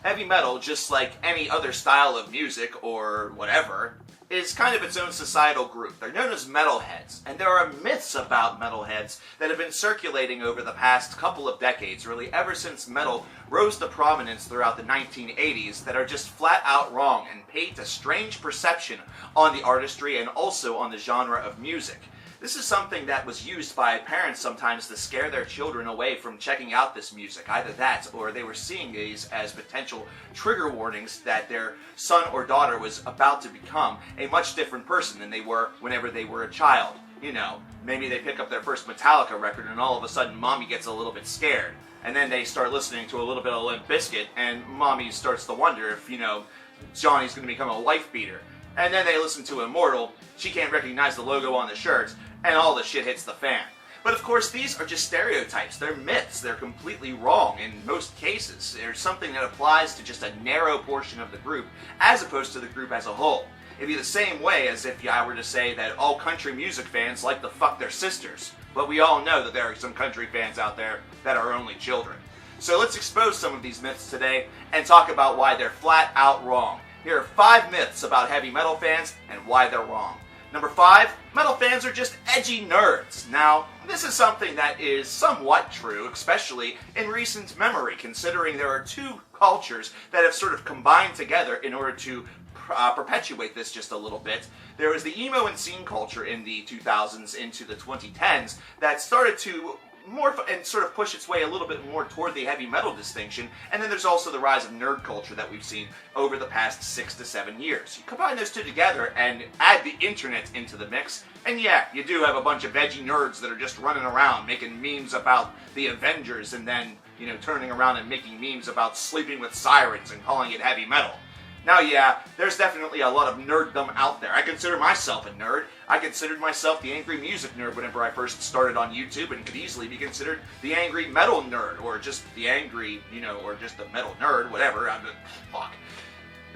Heavy metal, just like any other style of music or whatever, is kind of its own societal group. They're known as metalheads, and there are myths about metalheads that have been circulating over the past couple of decades, really ever since metal rose to prominence throughout the 1980s, that are just flat out wrong and paint a strange perception on the artistry and also on the genre of music. This is something that was used by parents sometimes to scare their children away from checking out this music. Either that, or they were seeing these as potential trigger warnings that their son or daughter was about to become a much different person than they were whenever they were a child. You know, maybe they pick up their first Metallica record and all of a sudden mommy gets a little bit scared. And then they start listening to a little bit of Limp Bizkit and mommy starts to wonder if, Johnny's going to become a wife beater. And then they listen to Immortal, she can't recognize the logo on the shirt, and all the shit hits the fan. But of course, these are just stereotypes. They're myths. They're completely wrong in most cases. There's something that applies to just a narrow portion of the group, as opposed to the group as a whole. It'd be the same way as if I were to say that all country music fans like to fuck their sisters. But we all know that there are some country fans out there that are only children. So let's expose some of these myths today and talk about why they're flat out wrong. Here are 5 myths about heavy metal fans and why they're wrong. Number 5, metal fans are just edgy nerds. Now, this is something that is somewhat true, especially in recent memory, considering there are 2 cultures that have sort of combined together in order to perpetuate this just a little bit. There was the emo and scene culture in the 2000s into the 2010s that started to morph and sort of push its way a little bit more toward the heavy metal distinction, and then there's also the rise of nerd culture that we've seen over the past 6 to 7 years. You combine those 2 together and add the internet into the mix, and yeah, you do have a bunch of edgy nerds that are just running around making memes about the Avengers and then, turning around and making memes about sleeping with sirens and calling it heavy metal. Now, yeah, there's definitely a lot of nerddom out there. I consider myself a nerd. I considered myself the angry music nerd whenever I first started on YouTube, and could easily be considered the angry metal nerd, or just the angry, or just the metal nerd, whatever. Fuck.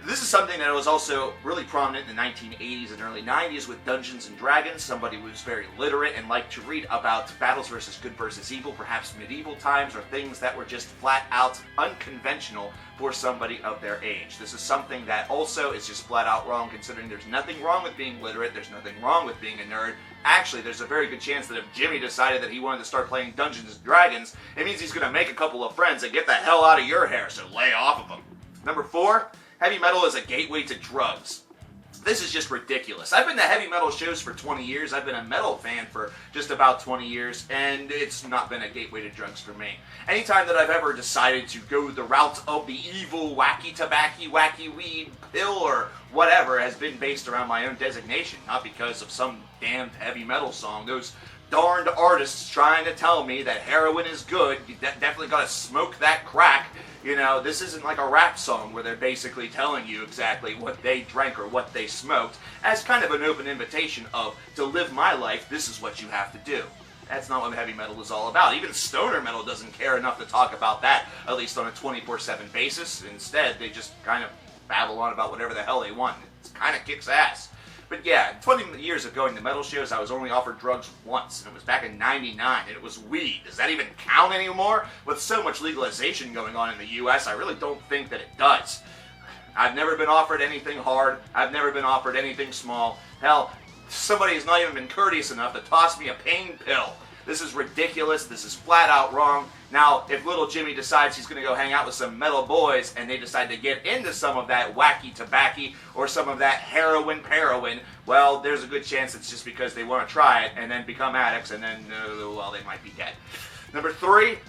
This is something that was also really prominent in the 1980s and early 90s with Dungeons & Dragons. Somebody who was very literate and liked to read about battles versus good versus evil, perhaps medieval times, or things that were just flat out unconventional for somebody of their age. This is something that also is just flat out wrong, considering there's nothing wrong with being literate, there's nothing wrong with being a nerd. Actually, there's a very good chance that if Jimmy decided that he wanted to start playing Dungeons & Dragons, it means he's going to make a couple of friends and get the hell out of your hair, so lay off of them. Number 4, heavy metal is a gateway to drugs. This is just ridiculous. I've been to heavy metal shows for 20 years. I've been a metal fan for just about 20 years, and it's not been a gateway to drugs for me. Anytime that I've ever decided to go the route of the evil, wacky tobacco, wacky weed pill, or whatever, has been based around my own designation, not because of some damned heavy metal song. Those darned artists trying to tell me that heroin is good, you definitely gotta smoke that crack. This isn't like a rap song where they're basically telling you exactly what they drank or what they smoked as kind of an open invitation of, to live my life, this is what you have to do. That's not what heavy metal is all about. Even stoner metal doesn't care enough to talk about that, at least on a 24/7 basis. Instead, they just kind of babble on about whatever the hell they want. It kind of kicks ass. But yeah, 20 years of going to metal shows, I was only offered drugs once, and it was back in '99, and it was weed. Does that even count anymore? With so much legalization going on in the U.S., I really don't think that it does. I've never been offered anything hard. I've never been offered anything small. Hell, somebody has not even been courteous enough to toss me a pain pill. This is ridiculous. This is flat out wrong. Now, if little Jimmy decides he's going to go hang out with some metal boys and they decide to get into some of that wacky tobacco or some of that heroin, well, there's a good chance it's just because they want to try it and then become addicts and then, well, they might be dead. Number 3,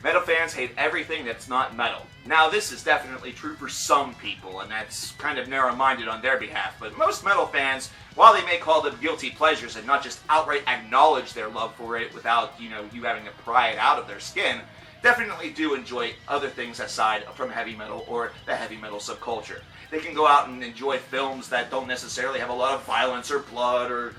metal fans hate everything that's not metal. Now, this is definitely true for some people, and that's kind of narrow-minded on their behalf, but most metal fans, while they may call them guilty pleasures and not just outright acknowledge their love for it without, you having to pry it out of their skin, definitely do enjoy other things aside from heavy metal or the heavy metal subculture. They can go out and enjoy films that don't necessarily have a lot of violence or blood or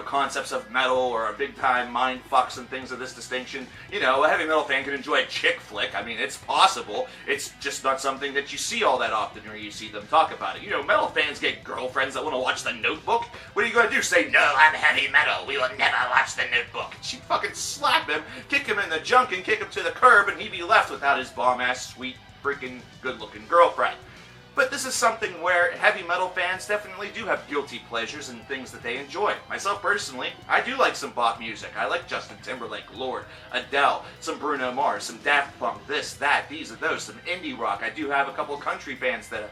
concepts of metal or a big-time mind fucks and things of this distinction. A heavy metal fan can enjoy a chick flick. I mean, it's possible. It's just not something that you see all that often or you see them talk about it. Metal fans get girlfriends that want to watch The Notebook. What are you going to do? Say, no, I'm heavy metal. We will never watch The Notebook. She'd fucking slap him, kick him in the junk, and kick him to the curb, and he'd be left without his bomb-ass, sweet, freaking good-looking girlfriend. But this is something where heavy metal fans definitely do have guilty pleasures and things that they enjoy. Myself personally, I do like some pop music. I like Justin Timberlake, Lorde, Adele, some Bruno Mars, some Daft Punk, this, that, these, and those, some indie rock. I do have a couple of country bands that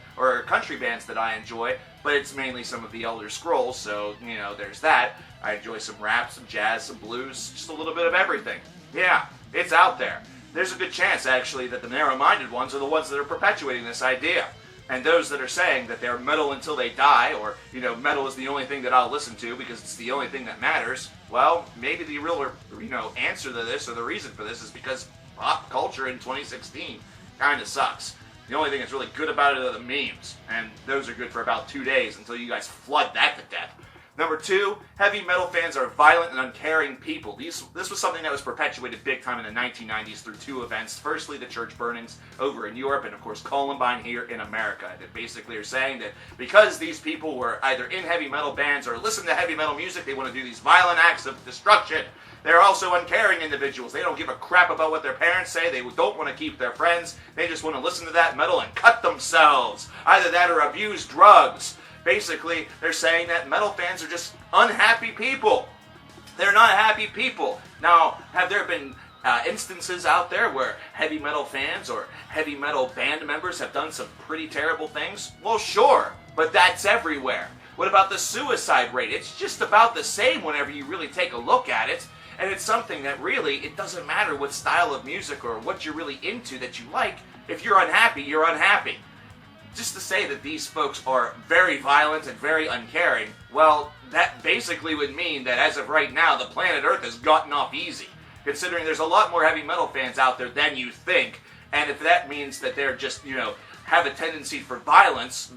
I enjoy, but it's mainly some of the Elder Scrolls, so, there's that. I enjoy some rap, some jazz, some blues, just a little bit of everything. Yeah, it's out there. There's a good chance, actually, that the narrow-minded ones are the ones that are perpetuating this idea. And those that are saying that they're metal until they die, or, metal is the only thing that I'll listen to because it's the only thing that matters, well, maybe the real, answer to this, or the reason for this, is because pop culture in 2016 kind of sucks. The only thing that's really good about it are the memes, and those are good for about 2 days until you guys flood that to death. Number 2, heavy metal fans are violent and uncaring people. This was something that was perpetuated big time in the 1990s through 2 events. Firstly, the church burnings over in Europe, and of course Columbine here in America. That basically are saying that because these people were either in heavy metal bands or listen to heavy metal music, they want to do these violent acts of destruction. They're also uncaring individuals. They don't give a crap about what their parents say. They don't want to keep their friends. They just want to listen to that metal and cut themselves. Either that or abuse drugs. Basically, they're saying that metal fans are just unhappy people. They're not happy people. Now, have there been instances out there where heavy metal fans or heavy metal band members have done some pretty terrible things? Well, sure, but that's everywhere. What about the suicide rate? It's just about the same whenever you really take a look at it. And it's something that really, it doesn't matter what style of music or what you're really into that you like. If you're unhappy, you're unhappy. Just to say that these folks are very violent and very uncaring, well, that basically would mean that as of right now, the planet Earth has gotten off easy, considering there's a lot more heavy metal fans out there than you think, and if that means that they're just, have a tendency for violence,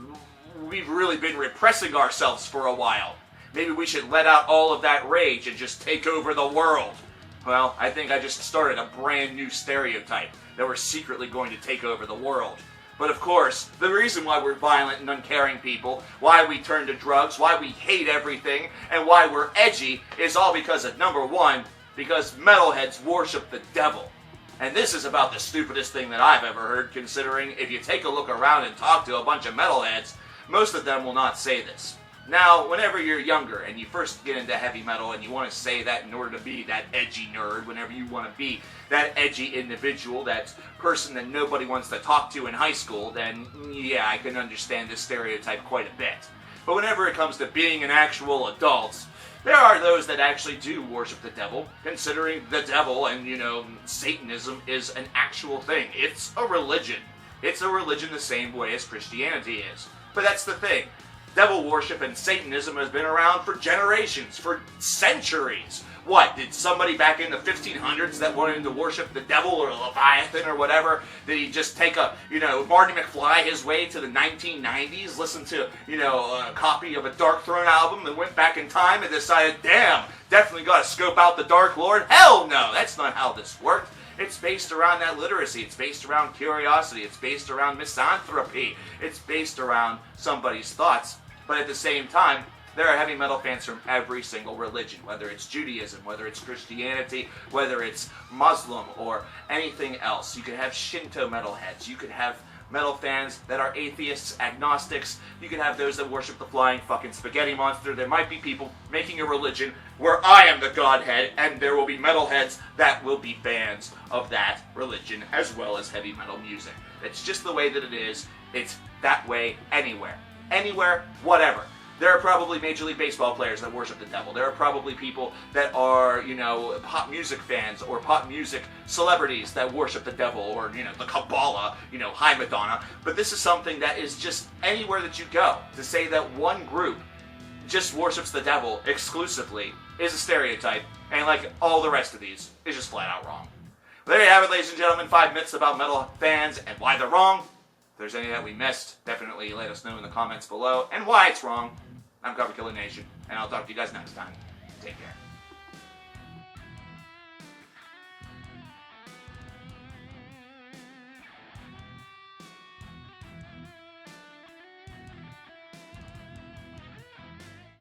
we've really been repressing ourselves for a while. Maybe we should let out all of that rage and just take over the world. Well, I think I just started a brand new stereotype that we're secretly going to take over the world. But of course, the reason why we're violent and uncaring people, why we turn to drugs, why we hate everything, and why we're edgy is all because of, number 1, because metalheads worship the devil. And this is about the stupidest thing that I've ever heard, considering if you take a look around and talk to a bunch of metalheads, most of them will not say this. Now, whenever you're younger and you first get into heavy metal and you want to say that in order to be that edgy nerd, whenever you want to be that edgy individual, that person that nobody wants to talk to in high school, then yeah, I can understand this stereotype quite a bit. But whenever it comes to being an actual adult, there are those that actually do worship the devil, considering the devil and, Satanism is an actual thing. It's a religion. It's a religion the same way as Christianity is. But that's the thing. Devil worship and Satanism has been around for generations, for centuries. What, did somebody back in the 1500s that wanted to worship the devil or Leviathan or whatever, did he just take Marty McFly his way to the 1990s, listen to, a copy of a Dark Throne album and went back in time and decided, damn, definitely got to scope out the Dark Lord? Hell no, that's not how this worked. It's based around that literacy. It's based around curiosity. It's based around misanthropy. It's based around somebody's thoughts. But at the same time, there are heavy metal fans from every single religion, whether it's Judaism, whether it's Christianity, whether it's Muslim, or anything else. You could have Shinto metalheads. You could have metal fans that are atheists, agnostics. You could have those that worship the flying fucking spaghetti monster. There might be people making a religion where I am the godhead, and there will be metalheads that will be fans of that religion, as well as heavy metal music. It's just the way that it is. It's that way anywhere. Anywhere, whatever. There are probably Major League Baseball players that worship the devil. There are probably people that are, pop music fans or pop music celebrities that worship the devil or, the Kabbalah, hi Madonna. But this is something that is just anywhere that you go. To say that one group just worships the devil exclusively is a stereotype, and like all the rest of these, is just flat out wrong. Well, there you have it, ladies and gentlemen, 5 myths about metal fans and why they're wrong. If there's any that we missed, definitely let us know in the comments below, and why it's wrong. I'm CoverkillerNation, and I'll talk to you guys next time. Take care.